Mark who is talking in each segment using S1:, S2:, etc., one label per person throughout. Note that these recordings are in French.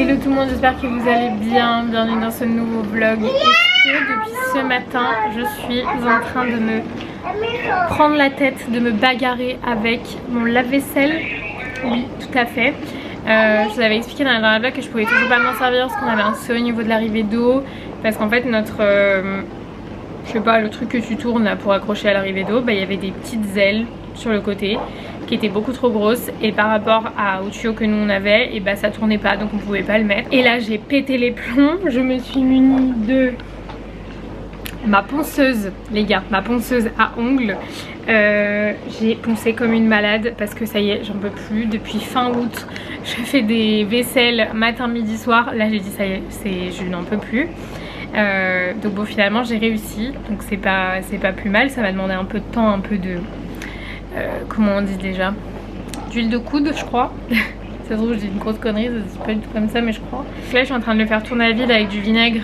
S1: Hello tout le monde, j'espère que vous allez bien. Bienvenue dans ce nouveau vlog. Et depuis ce matin, je suis en train de me prendre la tête, de me bagarrer avec mon lave-vaisselle. Oui, tout à fait. Je vous avais expliqué dans la dernière vlog que je pouvais toujours pas m'en servir parce qu'on avait un seuil au niveau de l'arrivée d'eau. Parce qu'en fait notre... je sais pas, le truc que tu tournes là pour accrocher à l'arrivée d'eau, bah, il y avait des petites ailes sur le côté qui étaient beaucoup trop grosses et par rapport au tuyau que nous on avait, et bah ça tournait pas, donc on pouvait pas le mettre. Et là j'ai pété les plombs, je me suis munie de ma ponceuse, les gars, ma ponceuse à ongles. J'ai poncé comme une malade parce que ça y est, j'en peux plus. Depuis fin août, je fais des vaisselles matin, midi, soir. Là j'ai dit ça y est, je n'en peux plus. Donc bon, finalement j'ai réussi, donc c'est pas plus mal. Ça m'a demandé un peu de temps, un peu de comment on dit déjà, d'huile de coude je crois. Ça se trouve je dis une grosse connerie, c'est pas du tout comme ça mais je crois. Là je suis en train de le faire tourner à vide avec du vinaigre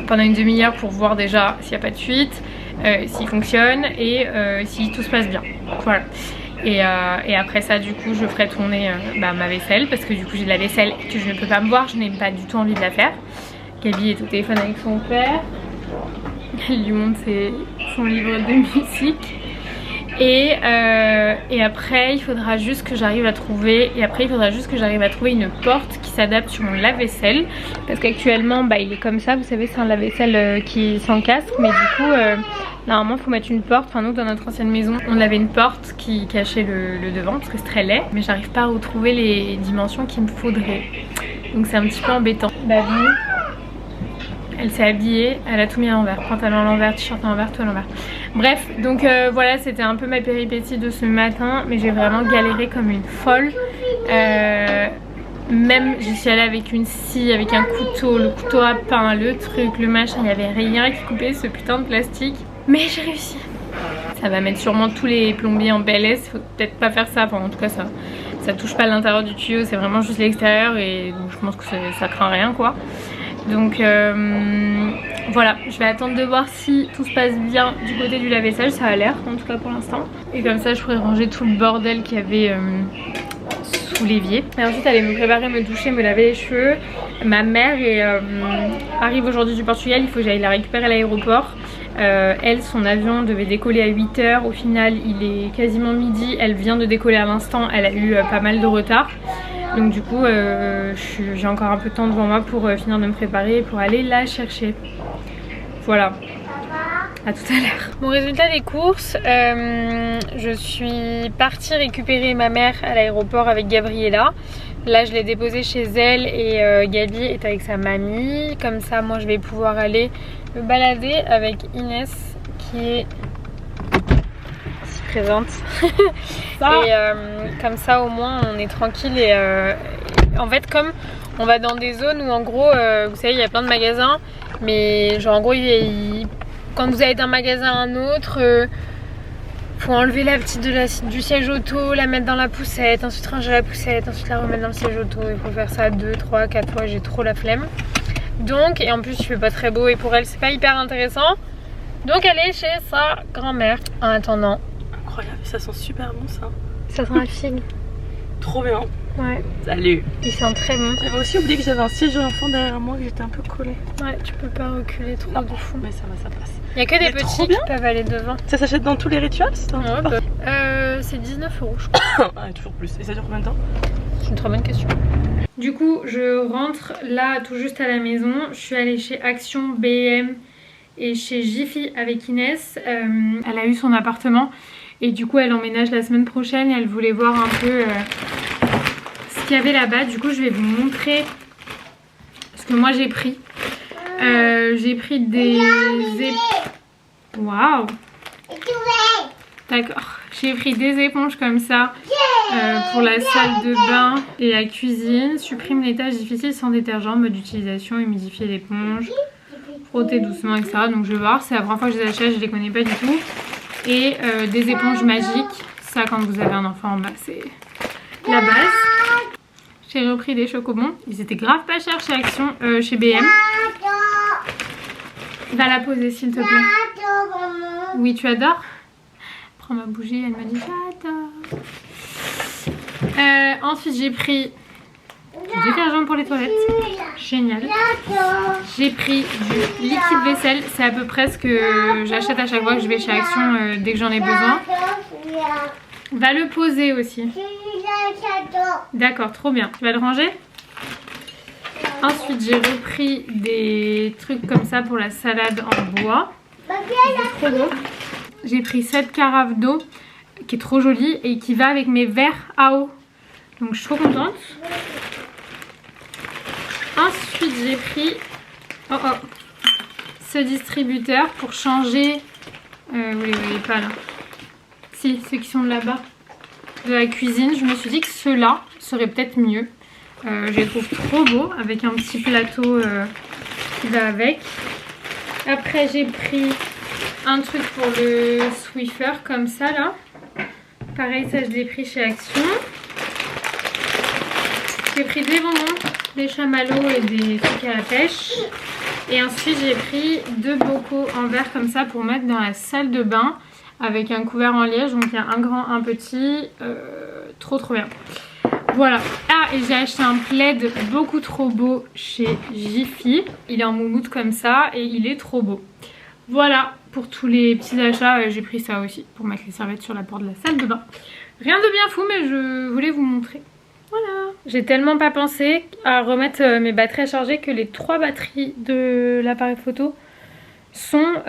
S1: pendant une demi-heure pour voir déjà s'il n'y a pas de fuite, s'il fonctionne et si tout se passe bien. Voilà. Et après ça du coup je ferai tourner ma vaisselle parce que du coup j'ai de la vaisselle que je ne peux pas me voir, je n'ai pas du tout envie de la faire. Gabi est au téléphone avec son père. Elle lui montre son livre de musique. Et après il faudra juste que j'arrive à trouver une porte qui s'adapte sur mon lave-vaisselle. Parce qu'actuellement il est comme ça, vous savez c'est un lave-vaisselle qui s'encastre. Mais du coup normalement il faut mettre une porte. Enfin nous dans notre ancienne maison on avait une porte qui cachait le devant parce que c'est très laid. Mais j'arrive pas à retrouver les dimensions qu'il me faudrait. Donc c'est un petit peu embêtant. Babi, elle s'est habillée, elle a tout mis à l'envers, pantalon à l'envers, t-shirt à l'envers, tout à l'envers. Bref, donc voilà, c'était un peu ma péripétie de ce matin, mais j'ai vraiment galéré comme une folle. Même j'y suis allée avec une scie, avec un couteau, le couteau à pain, le truc, le machin, il n'y avait rien qui coupait ce putain de plastique. Mais j'ai réussi. Ça va mettre sûrement tous les plombiers en PLS, il faut peut-être pas faire ça, enfin en tout cas ça touche pas l'intérieur du tuyau, c'est vraiment juste l'extérieur et donc je pense que ça craint rien quoi. Donc voilà, je vais attendre de voir si tout se passe bien du côté du lave-vaisselle, ça a l'air en tout cas pour l'instant. Et comme ça je pourrais ranger tout le bordel qu'il y avait sous l'évier. Et ensuite aller me préparer, me doucher, me laver les cheveux. Ma mère arrive aujourd'hui du Portugal, il faut que j'aille la récupérer à l'aéroport. Elle, son avion devait décoller à 8 h, au final il est quasiment midi, elle vient de décoller à l'instant, elle a eu pas mal de retard. Donc du coup j'ai encore un peu de temps devant moi pour finir de me préparer pour aller la chercher. Voilà, à tout à l'heure. Mon résultat des courses, je suis partie récupérer ma mère à l'aéroport avec Gabriella. Là je l'ai déposée chez elle et Gabi est avec sa mamie. Comme ça moi je vais pouvoir aller me balader avec Inès qui est présente. Et comme ça au moins on est tranquille et en fait comme on va dans des zones où en gros vous savez il y a plein de magasins mais genre en gros quand vous allez d'un magasin à un autre faut enlever la petite du siège auto, la mettre dans la poussette, ensuite ranger la poussette, ensuite la remettre dans le siège auto. Il faut faire ça 2, 3, 4 fois, j'ai trop la flemme. Donc, et en plus il fait pas très beau et pour elle c'est pas hyper intéressant. Donc elle est chez sa grand-mère en attendant.
S2: Incroyable, ça sent super bon ça.
S1: Ça sent la figue.
S2: Trop bien.
S1: Ouais.
S2: Salut.
S1: Il sent très bon.
S2: J'avais aussi oublié que j'avais un siège enfant derrière moi, que j'étais un peu collée.
S1: Ouais, tu peux pas reculer trop de fou.
S2: Mais ça va, ça passe.
S1: Il y a que des petits qui peuvent aller devant.
S2: Ça s'achète dans tous les rituels?
S1: C'est 19 € je crois.
S2: Ah, toujours plus. Et ça dure combien de temps?
S1: C'est une très bonne question. Du coup, je rentre là tout juste à la maison. Je suis allée chez Action, BM et chez Jiffy avec Inès. Elle a eu son appartement et du coup elle emménage la semaine prochaine et elle voulait voir un peu ce qu'il y avait là-bas. Du coup je vais vous montrer ce que moi j'ai pris. J'ai pris des... Waouh! D'accord. J'ai pris des éponges comme ça pour la salle de bain et la cuisine. Supprime les tâches difficiles sans détergent, mode d'utilisation, humidifier l'éponge, frotter doucement, etc. Donc je vais voir, c'est la première fois que je les achète, je les connais pas du tout. Et des éponges magiques, ça quand vous avez un enfant, bah, c'est la base. J'ai repris des chocobons, ils étaient grave pas chers chez Action, chez BM. Va la poser s'il te plaît. Oui, tu adores? Prends ma bougie, elle me dit j'adore. Ensuite j'ai pris du détergent pour les toilettes. Génial. J'ai pris du liquide vaisselle. C'est à peu près ce que j'achète à chaque fois que je vais chez Action dès que j'en ai besoin. Va le poser aussi. D'accord, trop bien. Tu vas le ranger? Ensuite, j'ai repris des trucs comme ça pour la salade en bois. C'est trop beau. J'ai pris cette carafe d'eau qui est trop jolie et qui va avec mes verres à eau. Donc je suis trop contente. Ensuite, j'ai pris ce distributeur pour changer. Vous les voyez pas là. Si, ceux qui sont là-bas de la cuisine. Je me suis dit que ceux-là seraient peut-être mieux. Je les trouve trop beaux avec un petit plateau qui va avec. Après, j'ai pris un truc pour le Swiffer comme ça là. Pareil, ça je l'ai pris chez Action. J'ai pris des bonbons, des chamallows et des trucs à la pêche. Et ensuite j'ai pris 2 bocaux en verre comme ça pour mettre dans la salle de bain avec un couvert en liège. Donc il y a un grand, un petit. Trop bien. Voilà. Ah, et j'ai acheté un plaid beaucoup trop beau chez Jiffy. Il est en moumoute comme ça et il est trop beau. Voilà, pour tous les petits achats, j'ai pris ça aussi pour mettre les serviettes sur la porte de la salle de bain. Rien de bien fou, mais je voulais vous montrer. Voilà. J'ai tellement pas pensé à remettre mes batteries à charger que les 3 batteries de l'appareil photo sont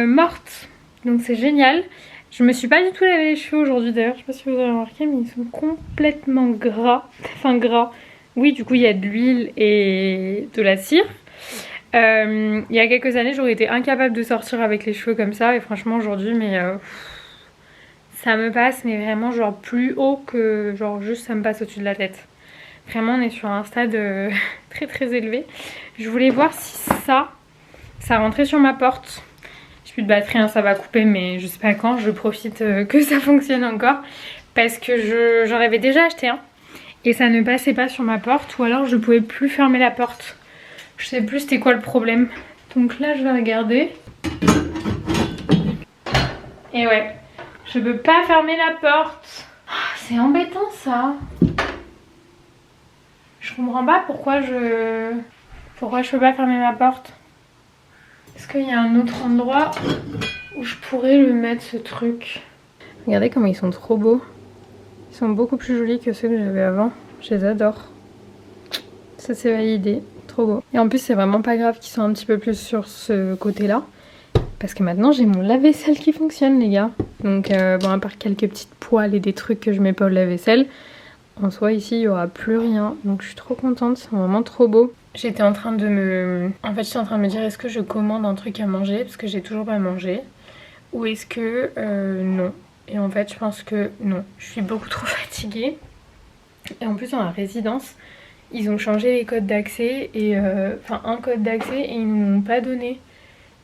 S1: mortes. Donc c'est génial. Je me suis pas du tout lavé les cheveux aujourd'hui d'ailleurs. Je sais pas si vous avez remarqué, mais ils sont complètement gras. Enfin gras. Oui, du coup il y a de l'huile et de la cire. Il y a quelques années j'aurais été incapable de sortir avec les cheveux comme ça. Et franchement aujourd'hui ça me passe, mais vraiment genre plus haut que genre juste ça me passe au-dessus de la tête. Vraiment on est sur un stade très élevé. Je voulais voir si ça rentrait sur ma porte. J'ai plus de batterie, hein, ça va couper, mais je sais pas quand. Je profite que ça fonctionne encore parce que j'en avais déjà acheté un et ça ne passait pas sur ma porte, ou alors je pouvais plus fermer la porte. Je sais plus c'était quoi le problème. Donc là je vais regarder. Et ouais, je peux pas fermer la porte. Oh, c'est embêtant ça. Je comprends pas pourquoi je peux pas fermer ma porte. Est-ce qu'il y a un autre endroit où je pourrais le mettre, ce truc? Regardez comment ils sont trop beaux. Ils sont beaucoup plus jolis que ceux que j'avais avant. Je les adore. Ça c'est validé. Trop beau. Et en plus c'est vraiment pas grave qu'ils soient un petit peu plus sur ce côté-là. Parce que maintenant j'ai mon lave-vaisselle qui fonctionne les gars. Donc bon, à part quelques petites poêles et des trucs que je mets pas au lave-vaisselle, en soi ici il n'y aura plus rien. Donc je suis trop contente, c'est vraiment trop beau. J'étais en train de me... En fait j'étais en train de me dire, est-ce que je commande un truc à manger parce que j'ai toujours pas mangé, ou est-ce que non. Et en fait je pense que non, je suis beaucoup trop fatiguée. Et en plus dans la résidence ils ont changé les codes d'accès et enfin un code d'accès et ils ne m'ont pas donné.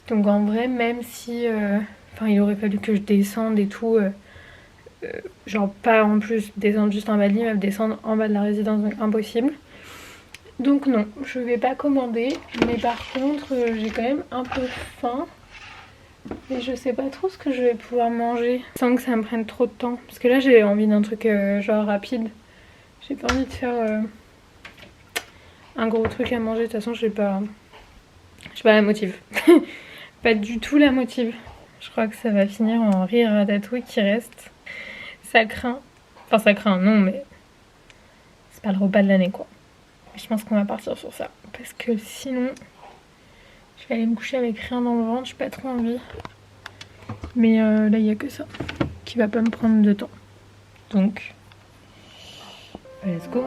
S1: Donc en vrai même si enfin il aurait fallu que je descende et tout, genre pas en plus descendre juste en bas de l'immeuble, descendre en bas de la résidence, donc impossible. Donc non, je vais pas commander, mais par contre j'ai quand même un peu faim et je sais pas trop ce que je vais pouvoir manger sans que ça me prenne trop de temps, parce que là j'ai envie d'un truc genre rapide. J'ai pas envie de faire un gros truc à manger, de toute façon j'ai pas la motive. Pas du tout la motive. Je crois que ça va finir en riz ratatouille qui reste. Ça craint. Enfin ça craint non, mais c'est pas le repas de l'année quoi. Je pense qu'on va partir sur ça parce que sinon je vais aller me coucher avec rien dans le ventre, j'ai pas trop envie. Mais là il n'y a que ça qui va pas me prendre de temps. Donc let's go.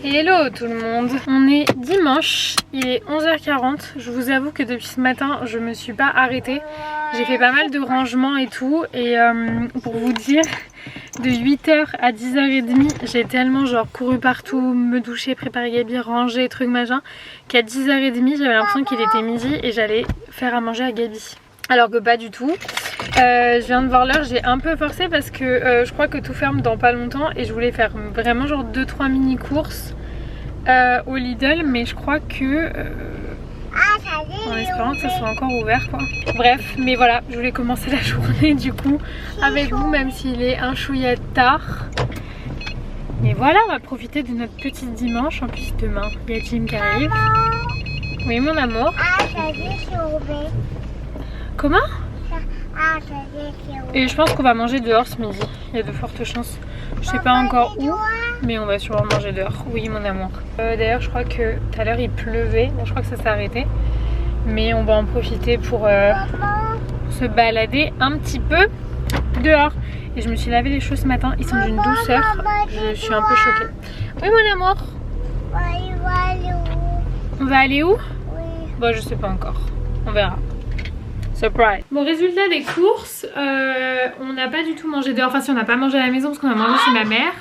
S1: Hello tout le monde, on est dimanche, il est 11h40, je vous avoue que depuis ce matin je me suis pas arrêtée, j'ai fait pas mal de rangements et tout, et pour vous dire, De 8h à 10h30, j'ai tellement genre couru partout, me doucher, préparer Gabi, ranger, trucs machin, qu'à 10h30 j'avais l'impression qu'il était midi et j'allais faire à manger à Gabi. Alors que pas du tout. Je viens de voir l'heure, j'ai un peu forcé parce que je crois que tout ferme dans pas longtemps et je voulais faire vraiment genre 2-3 mini courses au Lidl, mais je crois que en espérant que ça soit encore ouvert quoi. Bref, mais voilà, je voulais commencer la journée du coup avec vous même s'il est un chouïa tard. Et voilà, on va profiter de notre petit dimanche. En plus demain, il y a Jim qui arrive. Oui mon amour. Comment? Et je pense qu'on va manger dehors ce midi. Il y a de fortes chances. Je sais pas encore où, mais on va sûrement manger dehors. Oui mon amour. D'ailleurs je crois que tout à l'heure il pleuvait. Bon, je crois que ça s'est arrêté. Mais on va en profiter pour se balader un petit peu dehors. Et je me suis lavé les cheveux ce matin. Ils sont d'une douceur. Je suis un peu choquée. Oui mon amour. On va aller où? Bon je sais pas encore. On verra. Surprise. Bon, résultat des courses, on n'a pas du tout mangé dehors. Enfin si, on n'a pas mangé à la maison parce qu'on a mangé chez ma mère.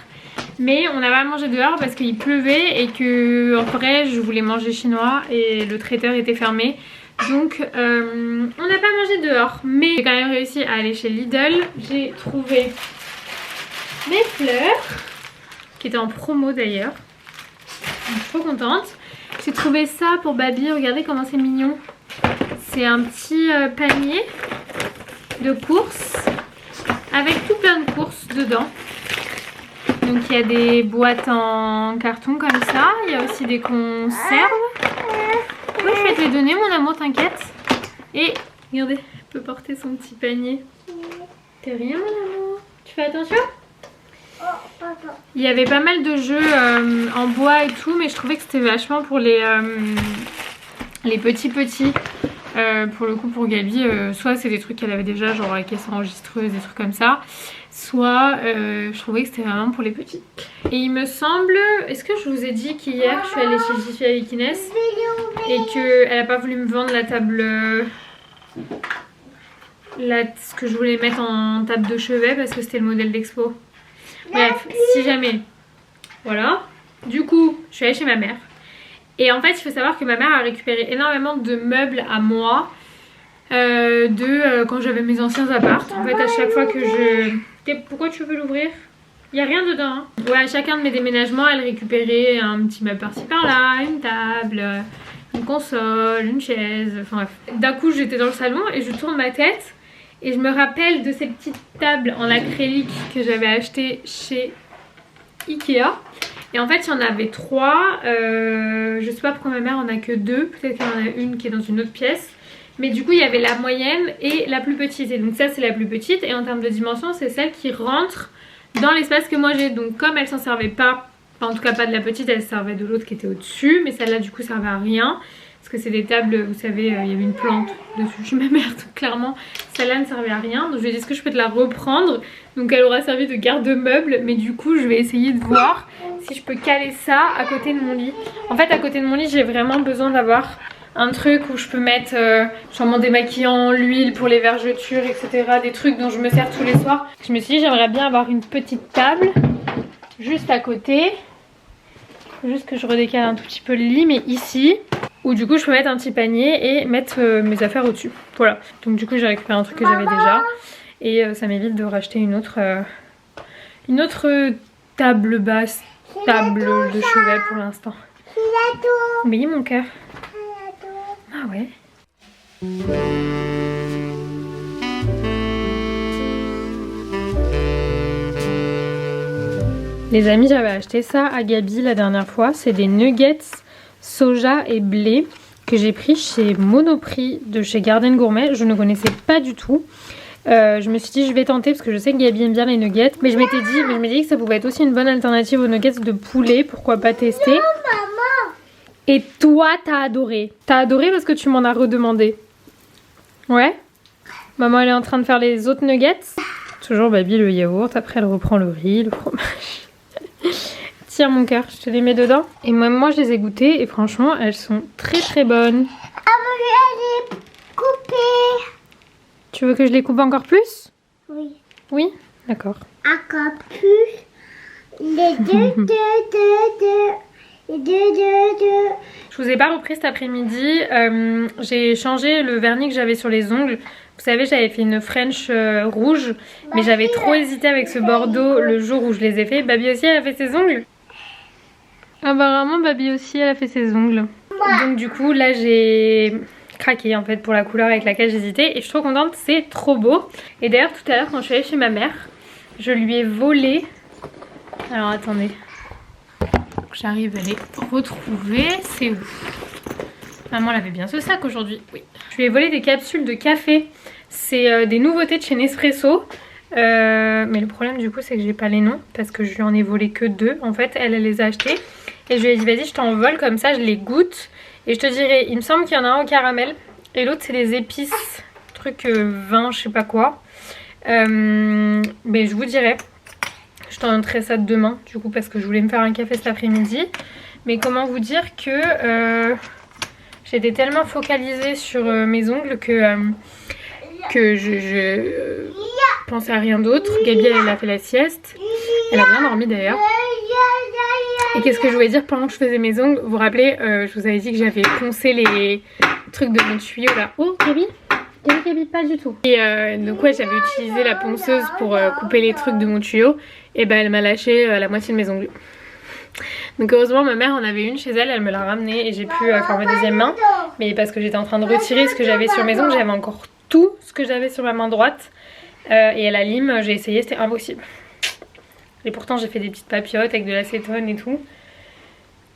S1: Mais on n'a pas mangé dehors parce qu'il pleuvait et que en vrai je voulais manger chinois et le traiteur était fermé. Donc on n'a pas mangé dehors. Mais j'ai quand même réussi à aller chez Lidl. J'ai trouvé mes fleurs qui étaient en promo d'ailleurs. Je suis trop contente. J'ai trouvé ça pour Baby, regardez comment c'est mignon. C'est un petit panier de courses avec tout plein de courses dedans. Donc il y a des boîtes en carton comme ça, il y a aussi des conserves. Oui, je vais te les donner mon amour, t'inquiète. Et regardez, elle peut porter son petit panier. T'es rien mon amour? Tu fais attention? Il y avait pas mal de jeux en bois et tout, mais je trouvais que c'était vachement pour les petits. Pour le coup pour Gabi, soit c'est des trucs qu'elle avait déjà, genre la caisse enregistreuse, des trucs comme ça, soit je trouvais que c'était vraiment pour les petits. Et il me semble, est-ce que je vous ai dit qu'hier je suis allée chez Jiffy avec Inès et qu'elle a pas voulu me vendre la table, ce que je voulais mettre en table de chevet parce que c'était le modèle d'expo. Bref, si jamais, voilà. Du coup, je suis allée chez ma mère. Et en fait, il faut savoir que ma mère a récupéré énormément de meubles à moi quand j'avais mes anciens apparts. En fait, à chaque fois que je... Pourquoi tu veux l'ouvrir? Il n'y a rien dedans. Hein. Ouais, à chacun de mes déménagements, elle récupérait un petit meuble par-ci par-là, une table, une console, une chaise, enfin bref. D'un coup, j'étais dans le salon et je tourne ma tête et je me rappelle de ces petites tables en acrylique que j'avais achetées chez Ikea. Et en fait il y en avait 3, je sais pas pourquoi ma mère en a que 2, peut-être qu'il y en a une qui est dans une autre pièce. Mais du coup il y avait la moyenne et la plus petite. Et donc ça c'est la plus petite et en termes de dimension c'est celle qui rentre dans l'espace que moi j'ai. Donc comme elle s'en servait pas, enfin en tout cas pas de la petite, elle servait de l'autre qui était au dessus. Mais celle-là du coup servait à rien. Parce que c'est des tables, vous savez, il y avait une plante dessus chez ma mère, donc clairement celle-là ne servait à rien. Donc je lui ai dit, est-ce que je peux te la reprendre? Donc elle aura servi de garde-meuble, mais du coup je vais essayer de voir si je peux caler ça à côté de mon lit. En fait à côté de mon lit j'ai vraiment besoin d'avoir un truc où je peux mettre genre mon démaquillant, l'huile pour les vergetures, etc. Des trucs dont je me sers tous les soirs. Je me suis dit j'aimerais bien avoir une petite table juste à côté. Faut juste que je redécale un tout petit peu le lit, mais ici, où du coup je peux mettre un petit panier et mettre mes affaires au dessus. Voilà, donc du coup j'ai récupéré un truc que j'avais déjà et ça m'évite de racheter une autre table basse, table de chevet pour l'instant. Oui mon cœur. Ah ouais. Les amis, j'avais acheté ça à Gabi la dernière fois. C'est des nuggets soja et blé que j'ai pris chez Monoprix de chez Garden Gourmet. Je ne connaissais pas du tout. Je me suis dit je vais tenter parce que je sais que Gabi aime bien les nuggets. Mais je m'étais dit que ça pouvait être aussi une bonne alternative aux nuggets de poulet. Pourquoi pas tester? Et toi t'as adoré. T'as adoré parce que tu m'en as redemandé. Ouais. Maman elle est en train de faire les autres nuggets. Toujours Baby le yaourt. Après elle reprend le riz, le fromage. Tiens mon cœur, je te les mets dedans. Et même moi je les ai goûtées et franchement elles sont très très bonnes.
S3: Ah mais elle est coupée.
S1: Tu veux que je les coupe encore plus?
S3: Oui.
S1: Oui? D'accord.
S3: encore plus. Les deux.
S1: Je vous ai pas repris cet après-midi. J'ai changé le vernis que j'avais sur les ongles. Vous savez, j'avais fait une French rouge, mais j'avais trop hésité avec ce bordeaux le jour où je les ai fait. Baby aussi, elle a fait ses ongles. Apparemment, Baby aussi, elle a fait ses ongles. Donc du coup, là, j'ai craqué en fait pour la couleur avec laquelle j'hésitais. Et je suis trop contente, c'est trop beau. Et d'ailleurs, tout à l'heure, quand je suis allée chez ma mère, je lui ai volé... Alors, attendez. J'arrive à les retrouver. C'est où? Maman, elle avait bien ce sac aujourd'hui. Oui. Je lui ai volé des capsules de café. C'est des nouveautés de chez Nespresso. Mais le problème du coup c'est que j'ai pas les noms parce que je lui en ai volé que 2. En fait elle les a achetés et je lui ai dit vas-y je t'en vole comme ça je les goûte et je te dirai. Il me semble qu'il y en a un au caramel et l'autre c'est des épices, truc vin je sais pas quoi. Mais je vous dirai. Je t'en montrerai ça demain du coup parce que je voulais me faire un café cet après-midi. Mais comment vous dire que j'étais tellement focalisée sur mes ongles que je pensais à rien d'autre. Gabi elle a fait la sieste. Elle a bien dormi d'ailleurs. Et qu'est-ce que je voulais dire pendant que je faisais mes ongles? Vous vous rappelez, je vous avais dit que j'avais poncé les trucs de mon tuyau là. Oh Gabi, Gabi, pas du tout. Et donc ouais j'avais utilisé la ponceuse pour couper les trucs de mon tuyau. Et ben elle m'a lâché la moitié de mes ongles. Donc heureusement ma mère en avait une chez elle, elle me l'a ramenée et j'ai pu faire ma deuxième main. Mais parce que j'étais en train de retirer ce que j'avais sur mes ongles, j'avais encore tout ce que j'avais sur ma main droite. Et à la lime j'ai essayé, c'était impossible. Et pourtant j'ai fait des petites papillotes avec de l'acétone et tout.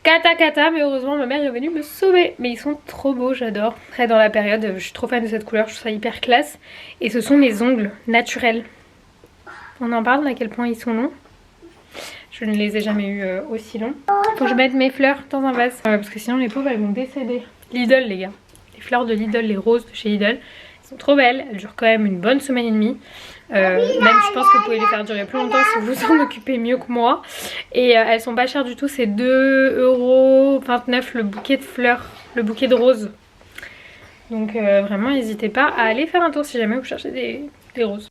S1: Cata, mais heureusement ma mère est venue me sauver. Mais ils sont trop beaux, j'adore. Après dans la période, je suis trop fan de cette couleur, je trouve ça hyper classe. Et ce sont mes ongles naturels. On en parle à quel point ils sont longs. Je ne les ai jamais eu aussi longs. Faut que je mette mes fleurs dans un vase. Parce que sinon les pauvres elles vont décéder. Lidl les gars. Les fleurs de Lidl, les roses de chez Lidl. Elles sont trop belles. Elles durent quand même une bonne semaine et demie. Même je pense que vous pouvez les faire durer plus longtemps si vous vous en occupez mieux que moi. Et elles sont pas chères du tout. C'est 2,29 € le bouquet de fleurs. Le bouquet de roses. Donc vraiment n'hésitez pas à aller faire un tour si jamais vous cherchez des roses.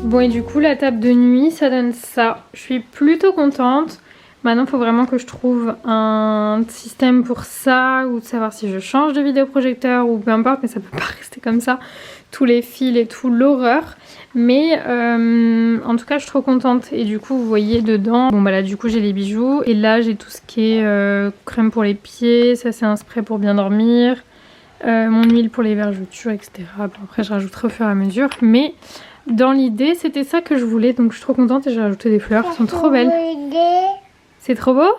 S1: Bon et du coup la table de nuit ça donne ça. Je suis plutôt contente. Maintenant il faut vraiment que je trouve un système pour ça. Ou de savoir si je change de vidéoprojecteur ou peu importe. Mais ça peut pas rester comme ça. Tous les fils et tout, l'horreur. Mais en tout cas je suis trop contente. Et du coup vous voyez dedans. Bon bah là du coup j'ai les bijoux. Et là j'ai tout ce qui est crème pour les pieds. Ça c'est un spray pour bien dormir. Mon huile pour les vergetures etc. Bon, après je rajouterai au fur et à mesure. Mais... dans l'idée c'était ça que je voulais, donc je suis trop contente et j'ai rajouté des fleurs, elles sont trop belles. C'est trop beau?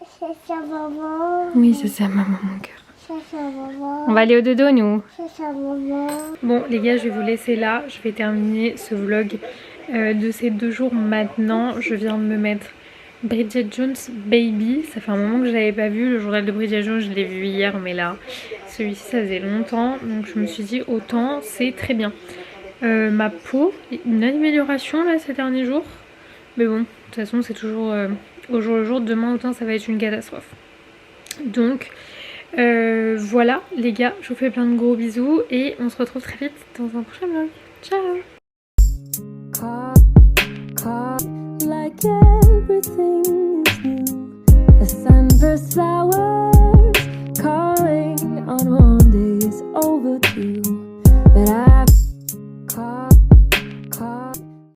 S3: C'est ça maman.
S1: Oui c'est ça maman mon cœur.
S3: C'est ça maman.
S1: On va aller au dodo nous.
S3: C'est ça maman.
S1: Bon les gars je vais vous laisser là, je vais terminer ce vlog de ces 2 jours maintenant. Je viens de me mettre Bridget Jones Baby, ça fait un moment que je l'avais pas vu, le journal de Bridget Jones je l'ai vu hier mais là celui-ci ça faisait longtemps donc je me suis dit autant c'est très bien. Ma peau, une amélioration là ces derniers jours. Mais bon, de toute façon c'est toujours au jour le jour. Demain autant ça va être une catastrophe. Donc voilà les gars, je vous fais plein de gros bisous. Et on se retrouve très vite dans un prochain vlog. Ciao.